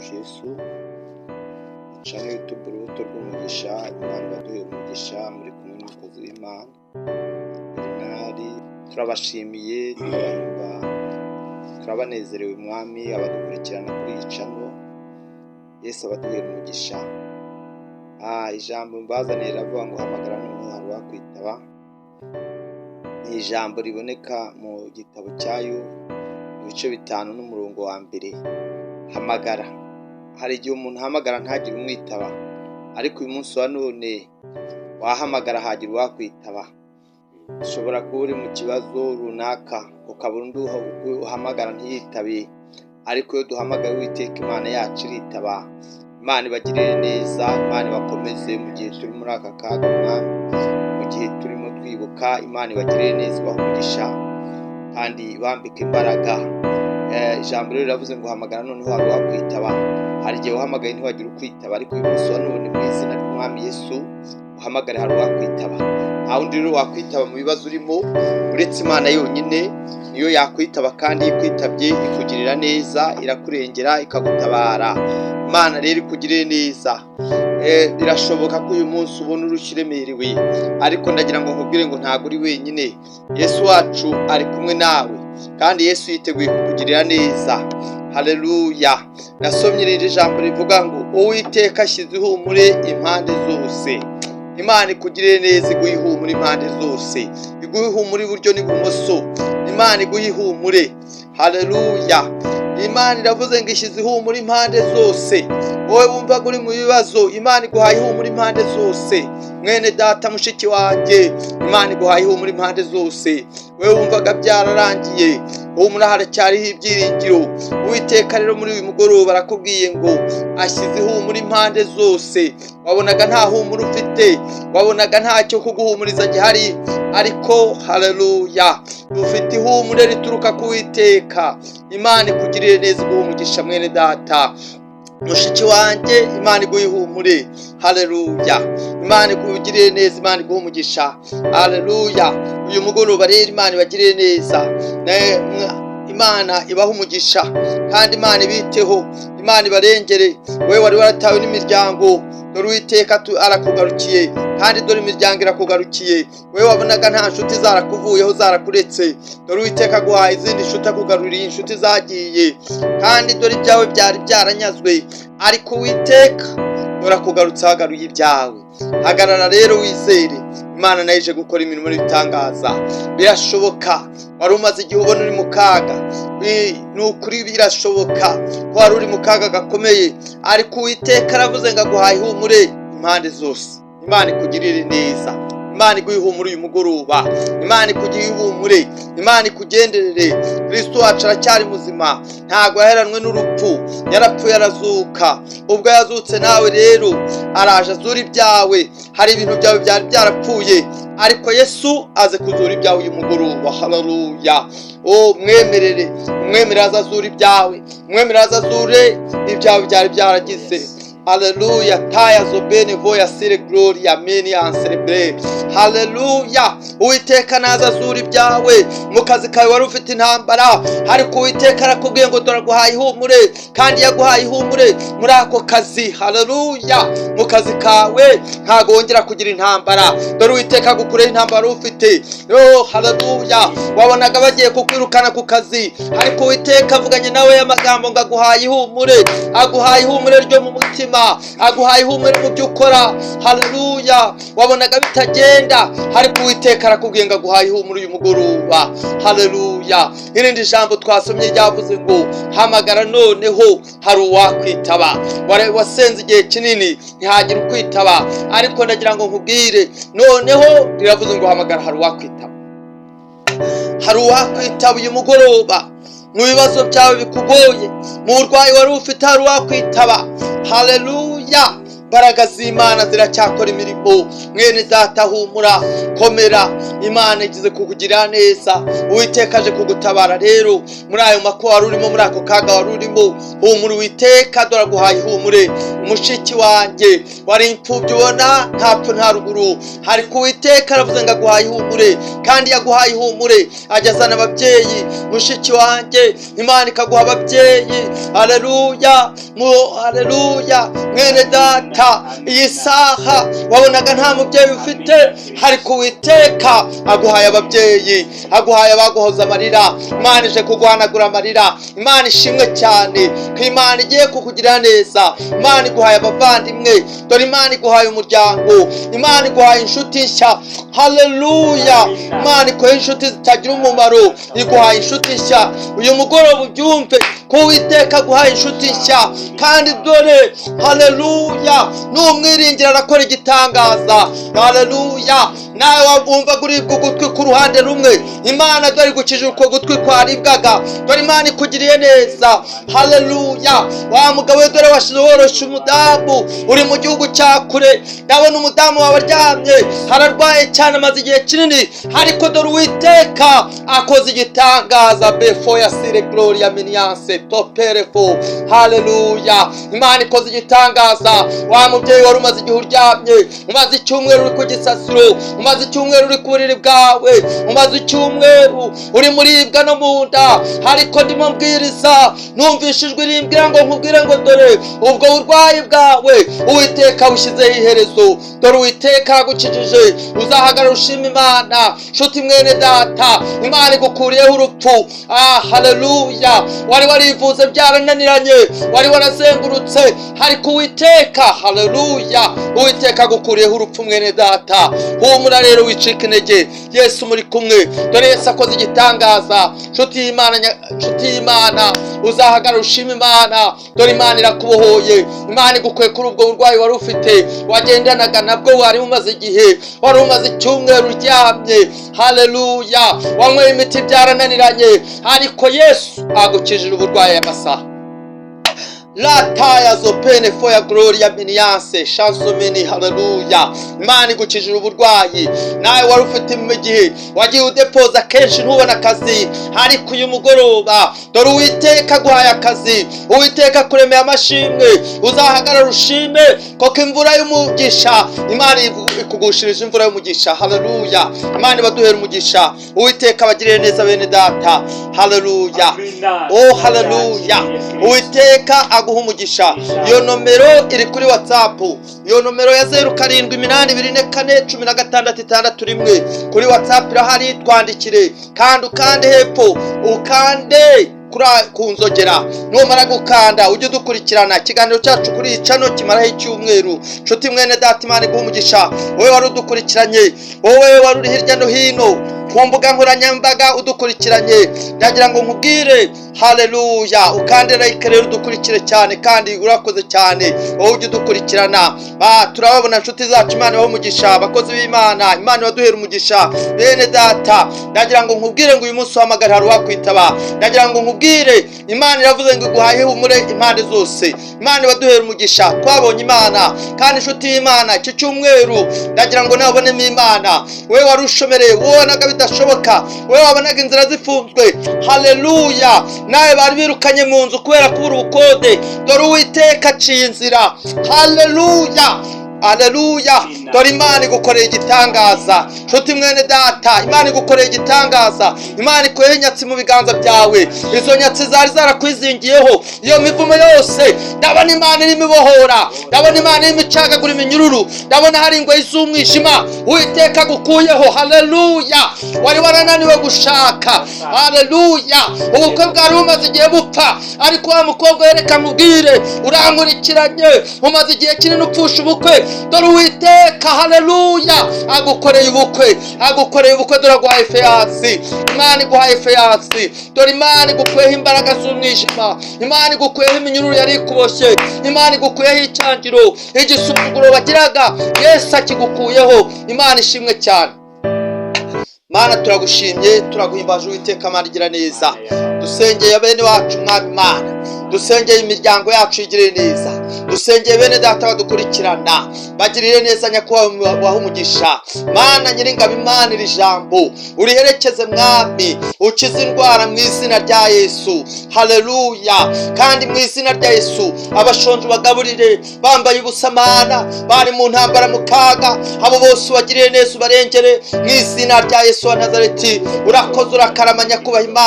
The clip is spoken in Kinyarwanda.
wacu Yesu channel YouTube Urubuto rw'umugisha. Imana baduhe umugisha, muri kumwe n'umukozi w'Imana Bernard. Turabashimiye, turabanezerewe mwami abadukurikirana kuri iyi channel. Yesu abaduhe umugisha. Ijambo mbazanira riravuga ngo hamagara n'umuntu hari wakwitaba. Ni ijambo riboneka mu gitabo cyayo ibice 5 n'umurongo wa mbere. Hamagara. Hari igihe umuntu hamagara ntagire umwitaba, ariko uyu munsi wa none wahamagara hagira wakwitaba. Ushobora kuba uri mu kibazo runaka ukabura undi uhamagara ntiyitabe, ariko iyo duhamagaye Uwiteka Imana yacu iritaba. Imana ibagirire neza, Imana bakomeze mu gihe turi muri aka kaga, mu gihe turimo twibuka. Imana ibagirire neza, bahumugisha kandi bambika imbaraga. Ijambo rero riravuze ngo hamagara noneho hari wakwitaba. Hari igihe uhamagaye ntiwagira ukwitaba, ariko uyu munsi wa none mu izina ry'Umwami Yesu uhamagare hari wakwitaba. Nta wundi rero wakwitaba mu bibazo urimo uretse Imana yonyine, niyo yakwitaba, kandi ikwitabye ikugirira neza, irakurengera, ikagutabara. Imana rero ikugirire neza. Birashoboka ko uyu munsi ubona urushyiremerewe, ariko ndagira ngo nkubwire ngo ntabwo uri wenyine. Yesu wacu ari kumwe nawe, kandi Yesu yiteguye kukugirira neza. Haleluya. Nasomye iri jambo rivuga ngo Uwiteka ashyize ihumure impande zose. Imana ikugirire neza, iguhe ihumure impande zose, iguhe ihumure iburyo n'ibumoso. Imana iguhe ihumure. Haleluya. Imana iravuze ngo ishyize ihumure impande zose. Wowe wumva uri mu bibazo, Imana iguhaye ihumure impande zose. Mwene data mushiki wanjye, Imana iguhaye ihumure impande zose. Wewe wumvaga byararangiye, humura haracyariho ibyiringiro. Uwiteka rero muri uyu mugoroba arakubwiye ngo ashyize ihumure impande zose. Wabonaga nta humure ufite, wabonaga ntacyo kuguhumuriza gihari, ariko haleluya, ufite ihumure rituruka ku Uwiteka. Imana ikugirire neza, iguhe umugisha mwene data mushiki wanjye. Imana iguhe ihumure. Haleluya. Imana ikugirire neza, Imana iguhe umugisha. Haleluya. Uyu mugoroba rero Imana ibagirire neza, Imana ibaha umugisha, kandi Imana ibiteho, Imana ibarengere. Wewe wari waratawe n'imiryango, dore Uwiteka arakugarukiye, kandi dore imiryango irakugarukiye. Wewe wabonaga nta nshuti zarakuvuyeho, zarakuretse, dore Uwiteka aguhaye izindi nshuti, akugaruriye inshuti zagiye, kandi dore ibyawe byari byaranyazwe, ariko Uwiteka dore akugarutse, ahagaruye ibyawe. Hagarara rero wizere, Imana nayo ije gukora imirimo n'ibitangaza. Birashoboka wari umaze igihe ubona uri mu kaga, ni ukuri birashoboka ko wari uri mu kaga gakomeye, ariko Uwiteka aravuze ngo aguhaye ihumure impande zose. Imana ikugirire neza, Imana iguhe ihumure uyu mugoroba, Imana ikugire ihumure, Imana ikugenderere. Kristo wacu aracyari muzima, ntabwo yaheranwe n'urupfu, yarapfuye arazuka. Ubwo yazutse nawe rero araje azura ibyawe. Hari ibintu byawe byari byarapfuye, ariko Yesu aze kuzura ibyawe uyu mugoroba. Haleluya. Umwemerere azazura ibyawe, umwemerere azazure ibyawe byari byaragize. Haleluya. Taya zobene voya sire gloria meni anselebre. Haleluya. Uwiteka nazazura ibyawe. Mu kazi kawe wari ufite intambara, ariko Uwiteka arakubwiye ngo dore aguhaye ihumure, kandi yaguhaye ihumure muri ako kazi. Haleluya. Mu kazi kawe ntago wongera kugira intambara, dore Uwiteka agukureho intambara ufite. Haleluya. Wabonaga bagiye kukwirukana ku kazi, ariko Uwiteka avuganye nawe amagambo ngo aguhaye ihumure, aguhaye ihumure ryo mu mutima, aguhaye ihumure mu byo ukora. Haleluya. Wabonaga bitagenda, ariko Uwiteka arakubwiye ngo aguhaye ihumure uyu mugoroba. Haleluya. Irindi jambo twasomye ryavuze ngo hamagara noneho hari uwakwitaba. Wasenze igihe kinini ntihagire ukwitaba, ariko ndagira ngo nkubwire noneho riravuze ngo hamagara hari uwakwitaba. Hari uwakwitaba uyu mugoroba. Mu bibazo byawe bikugoye, mu burwayi wari ufite hari uwakwitaba. Haleluya. imbaraga z'Imana ziracyakora imirimo. Mwene data humura, komera, Imana igize kukugirira neza. Uwiteka aje kugutabara rero muri ayo makuba wari urimo, muri ako kaga wari urimo. Humura, Uwiteka dore aguhaye ihumure. Mushiki wanjye wari imfubyi, ubona ntapfa nta ruguru, ariko Uwiteka aravuze ngo aguhaye ihumure, kandi yaguhaye ihumure ajya azana ababyeyi. Mushiki wanjye, Imana ikaguha ababyeyi. Haleluya, haleluya. Mwene data, iyi saha wabonaga nta mubyeyi ufite, ariko Uwiteka aguhaye ababyeyi, aguhaye abaguhoza amarira. Imana ije kuguhanagura amarira. Imana ishimwe cyane ko Imana igiye kukugirira neza. Imana iguhaye abavandimwe, dore Imana iguhaye umuryango, Imana iguhaye inshuti nshya. Haleluya. Imana iguhaye inshuti zitagira umumaro, iguhaye inshuti nshya. Uyu mugoroba ubyumve ko Uwiteka aguhaye inshuti nshya, kandi dore haleluya, n'umwiringira arakora igitangaza. Haleluya. Nawe wumva uribwa ugutwi ku ruhande rumwe, Imana dore igukije uko gutwi kwaribwaga, dore Imana ikugiriye neza. Haleluya. Wa mugabo we dore washize worosha umudamu, uri mu gihugu cya kure, ndabona umudamu wawe aryamye hararwaye cyane amaze igihe kinini, ariko dore Uwiteka akoze igitangaza. Before ya sire gloria miniance toperefo. Haleluya. Imana ikoze igitangaza. Wa mubyeyi wari umaze igihe uryamye, umaze icyumweru uri ku gisasiro, umaze icyumweru uri ku buriri bwawe, umaze icyumweru uri muribwa no mu nda, ariko ndimo mbwiriza, numvise ijwi rimbwira ngo nkubwire ngo dore ubwo burwayi bwawe Uwiteka bushyizeho iherezo. Dore Uwiteka agukijije, uzahagarara ushima Imana. Nshuti mwene data, Imana igukuriyeho urupfu. Haleluya. Wari warivuze byarananiranye, wari warazengurutse, ariko Uwiteka, haleluya, Uwiteka agukuriyeho urupfu mwene data. Humura rero, wicika intege, Yesu muri kumwe. Dore Yesu akoze igitangaza. Nshuti y'Imana, uzahagarara ushima Imana. Dore Imana irakubohoye. Imana igukuye kuri ubwo burwayi wari ufite, wagendanaga nabwo, wari umaze igihe, wari umaze icyumweru uryamye. Haleluya. Wanyweye imiti byarananiranye, ariko Yesu agukijije uburwayi amasaha. Lataya zopene foya gloria miniance chansomeni. Haleluya. Imana igukijije uburwayi. Nawe wari ufite mu gihe wagiye udepoza kenshi ntubona akazi, ariko uyu mugoroba dore Uwiteka aguhaye akazi. Uwiteka kuremeye amashimwe. Uzahagarara ushime koko imvura y'umugisha. Imana ikugushirije imvura y'umugisha. Haleluya. Imana ibaduhera umugisha. Uwiteka abagirire neza bene data. Haleluya. Oh haleluya. Uwiteka aguha umugisha. Iyo nomero iri kuri WhatsApp, iyo nomero ya 0784441661 kuri WhatsApp irahari. Twandikire kandi ukande hepfo, ukande ku nzogera. Numara gukanda ujye udukurikirana. Ikiganiro cyacu kuri iyi channel kimaraho icyumweru. Nshuti mwene data, Imana iguha umugisha. Wowe wari udukurikiranye, wowe wari uri hirya no hino ku mbuga nkoranyambaga udukurikiranye, ndagira ngo nkubwire haleluya. Ukande like rero udukurikire cyane, kandi urakoze cyane wowe ujye udukurikirana. Turababona nshuti zacu. Imana ibahe umugisha, abakozi b'Imana, Imana ibaduhere umugisha bene data. Ndagira ngo nkubwire ngo uyu munsi uhamagara hari uwakwitaba. Ndagira ngo nkubwire, Imana iravuze ngo iguhaye ihumure impande zose. Imana ibaduhere umugisha. Twabonye Imana, kandi nshuti y'Imana, iki cyumweru ndagira ngo nawe ubonemo Imana. Wewe wari ushomereye, wowe bidashoboka, wewe wabonaga inzira zifunzwe, haleluya, nawe bari birukanye mu nzu kubera kubura ubukode, dore Uwiteka aciye inzira. Haleluya. Haleluya. Dore Imana igukoreye igitangaza. Nshuti mwene data, Imana igukoreye igitangaza. Imana ikuyeho inyatsi mu biganza byawe. Izo nyatsi zari zarakwizingiyeho, iyo mivumo yose ndabona Imana irimo ibohora. Ndabona Imana irimo icagagura iminyururu. Ndabona hari ingoyi z'umwijima Uwiteka agukuyeho. Haleluya. Wari warananiwe gushaka. Haleluya. Ubukwe bwari bumaze igihe bupfa, ariko wa mukobwa yereka mubwire, urankurikiranye, umaze igihe kinini upfusha ubukwe. Dore Uwiteka, haleluya, agukoreye ubukwe. Agukoreye ubukwe. Dore aguhaye feyasi. Imana iguhaye feyasi. Dore Imana igukuyeho imbaraga z'umwijima. Imana igukuyeho iminyururu yari ikuboshye. Imana igukuyeho icyangiro, igisuzuguro bagiraga, Yesu akigukuyeho. Imana ishimwe cyane. Mana turagushimye, turaguhimbaje Uwiteka. Mana igira neza. Dusengeye bene wacu Mwami Mana, dusengeye imiryango yacu igire neza. dusengeye bene data badukurikirana, bagirire neza nyakubahwa, waha umugisha Mana nyiringabo, Imana iri jambo uriherekeze mwami, ukize indwara mu izina rya Yesu. Haleluya. Kandi mu izina rya Yesu abashonje bagaburire, bambaye ubusa Mana, bari mu ntambara mu kaga, abo bose ubagirire neza ubarengere mu izina rya Yesu wa Nazareti. Urakoze urakarama nyakubahwa Imana.